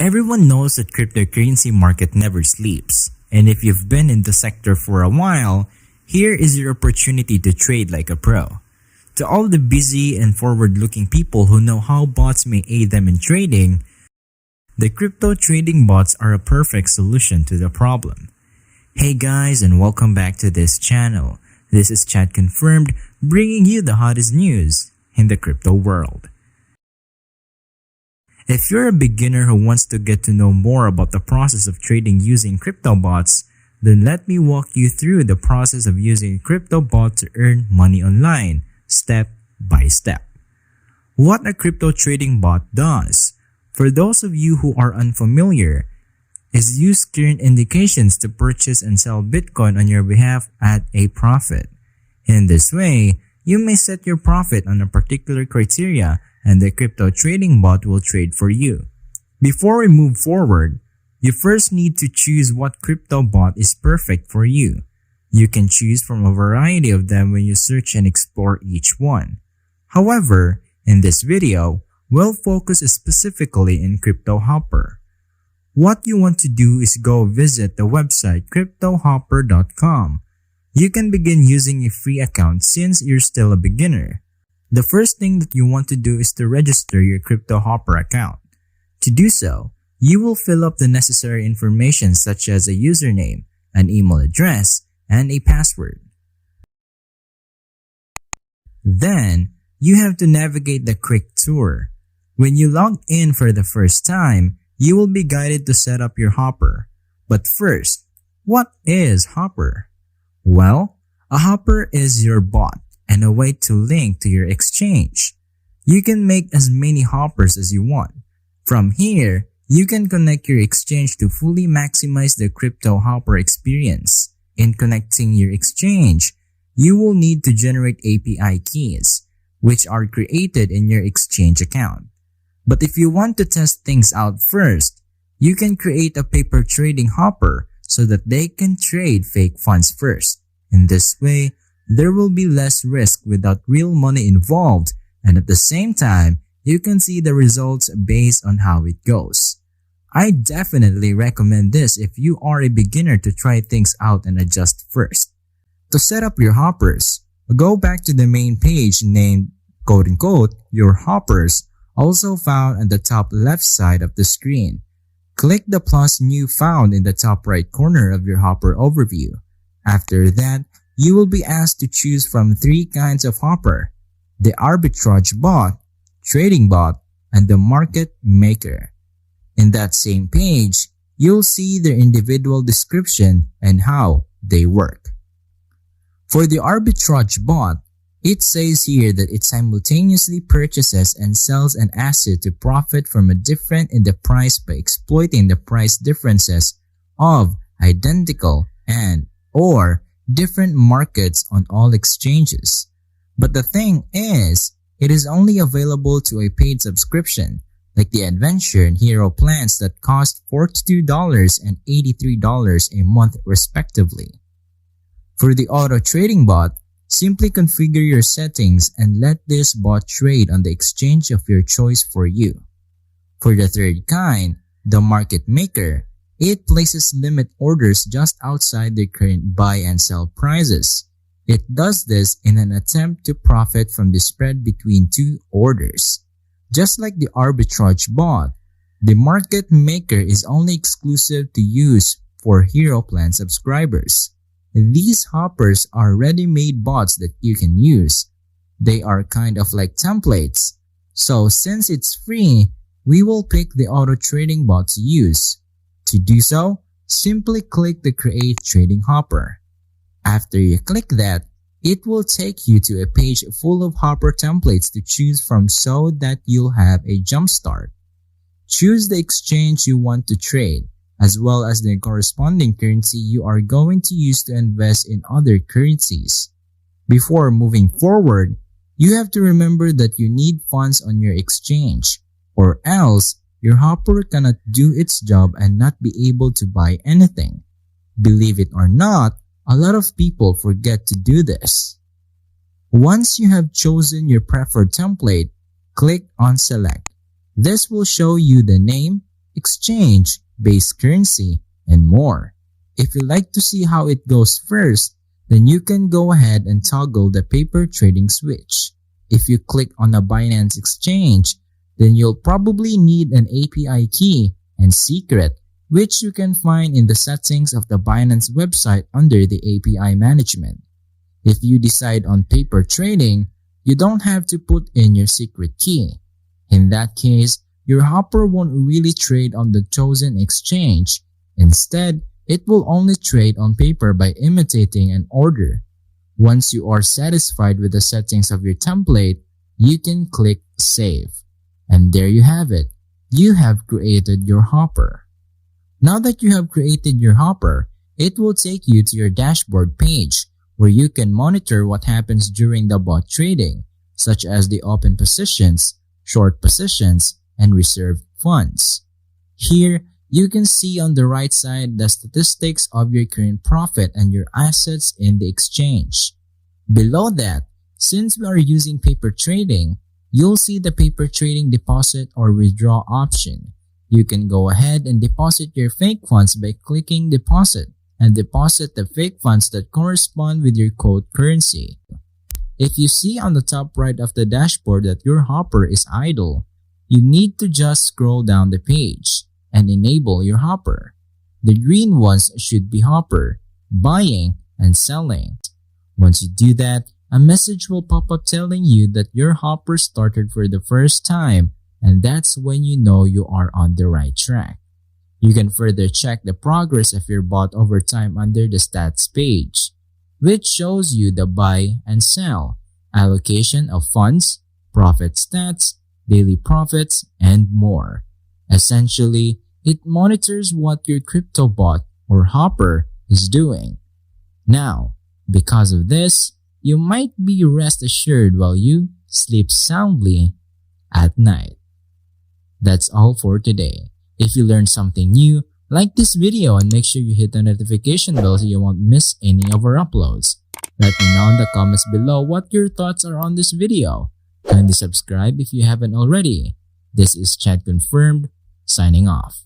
Everyone knows that cryptocurrency market never sleeps, and if you've been in the sector for a while, here is your opportunity to trade like a pro. To all the busy and forward-looking people who know how bots may aid them in trading, the crypto trading bots are a perfect solution to the problem. Hey guys, and welcome back to this channel. This is Chat Confirmed, bringing you the hottest news in the crypto world. If you're a beginner who wants to get to know more about the process of trading using crypto bots, then let me walk you through the process of using a crypto bot to earn money online, step by step. What a crypto trading bot does, for those of you who are unfamiliar, is use current indications to purchase and sell Bitcoin on your behalf at a profit. In this way, you may set your profit on a particular criteria and the crypto trading bot will trade for you. Before we move forward, you first need to choose what crypto bot is perfect for you. You can choose from a variety of them when you search and explore each one. However, in this video, we'll focus specifically in CryptoHopper. What you want to do is go visit the website cryptohopper.com. You can begin using a free account since you're still a beginner. The first thing that you want to do is to register your CryptoHopper account. To do so, you will fill up the necessary information such as a username, an email address, and a password. Then, you have to navigate the quick tour. When you log in for the first time, you will be guided to set up your Hopper. But first, what is Hopper? Well, a Hopper is your bot and a way to link to your exchange. You can make as many Hoppers as you want. From here, you can connect your exchange to fully maximize the crypto Hopper experience. In connecting your exchange, you will need to generate API keys, which are created in your exchange account. But if you want to test things out first, you can create a paper trading Hopper so that they can trade fake funds first. In this way, there will be less risk without real money involved, and at the same time, you can see the results based on how it goes. I definitely recommend this if you are a beginner to try things out and adjust first. To set up your Hoppers, go back to the main page named quote-unquote your Hoppers, also found at the top left side of the screen. Click the plus new found in the top right corner of your Hopper overview. After that, you will be asked to choose from three kinds of Hopper: the arbitrage bot, trading bot, and the market maker. In that same page, you'll see their individual description and how they work. For the arbitrage bot, it says here that it simultaneously purchases and sells an asset to profit from a difference in the price by exploiting the price differences of identical and/or different markets on all exchanges. But the thing is, it is only available to a paid subscription, like the Adventure and Hero plans that cost $42 and $83 a month respectively. For the auto trading bot, simply configure your settings and let this bot trade on the exchange of your choice for you. For the third kind, the market maker, it places limit orders just outside the current buy and sell prices. It does this in an attempt to profit from the spread between two orders. Just like the arbitrage bot, the market maker is only exclusive to use for Hero Plan subscribers. These Hoppers are ready-made bots that you can use. They are kind of like templates. So since it's free, we will pick the auto trading bot to use. To do so, simply click the Create Trading Hopper. After you click that, it will take you to a page full of Hopper templates to choose from so that you'll have a jump start. Choose the exchange you want to trade, as well as the corresponding currency you are going to use to invest in other currencies. Before moving forward, you have to remember that you need funds on your exchange, or else your Hopper cannot do its job and not be able to buy anything. Believe it or not, a lot of people forget to do this. Once you have chosen your preferred template, click on Select. This will show you the name, exchange-based currency, and more. If you like to see how it goes first, then you can go ahead and toggle the paper trading switch. If you click on a Binance exchange, then you'll probably need an API key and secret, which you can find in the settings of the Binance website under the API management. If you decide on paper trading, you don't have to put in your secret key. In that case, your hopper won't really trade on the chosen exchange. Instead, it will only trade on paper by imitating an order. Once you are satisfied with the settings of your template, you can click Save. And there you have it. You have created your hopper. Now that you have created your hopper, it will take you to your dashboard page where you can monitor what happens during the bot trading, such as the open positions, short positions, and reserved funds. Here, you can see on the right side the statistics of your current profit and your assets in the exchange. Below that, since we are using paper trading, you'll see the paper trading deposit or withdraw option. You can go ahead and deposit your fake funds by clicking deposit and deposit the fake funds that correspond with your quote currency. If you see on the top right of the dashboard that your hopper is idle, you need to just scroll down the page and enable your hopper. The green ones should be hopper, buying, and selling. Once you do that, a message will pop up telling you that your hopper started for the first time, and that's when you know you are on the right track. You can further check the progress of your bot over time under the stats page, which shows you the buy and sell, allocation of funds, profit stats, daily profits, and more. Essentially, it monitors what your crypto bot or hopper is doing. Now, because of this, you might be rest assured while you sleep soundly at night. That's all for today. If you learned something new, like this video and make sure you hit the notification bell so you won't miss any of our uploads. Let me know in the comments below what your thoughts are on this video. Kindly subscribe if you haven't already. This is Chad Confirmed, signing off.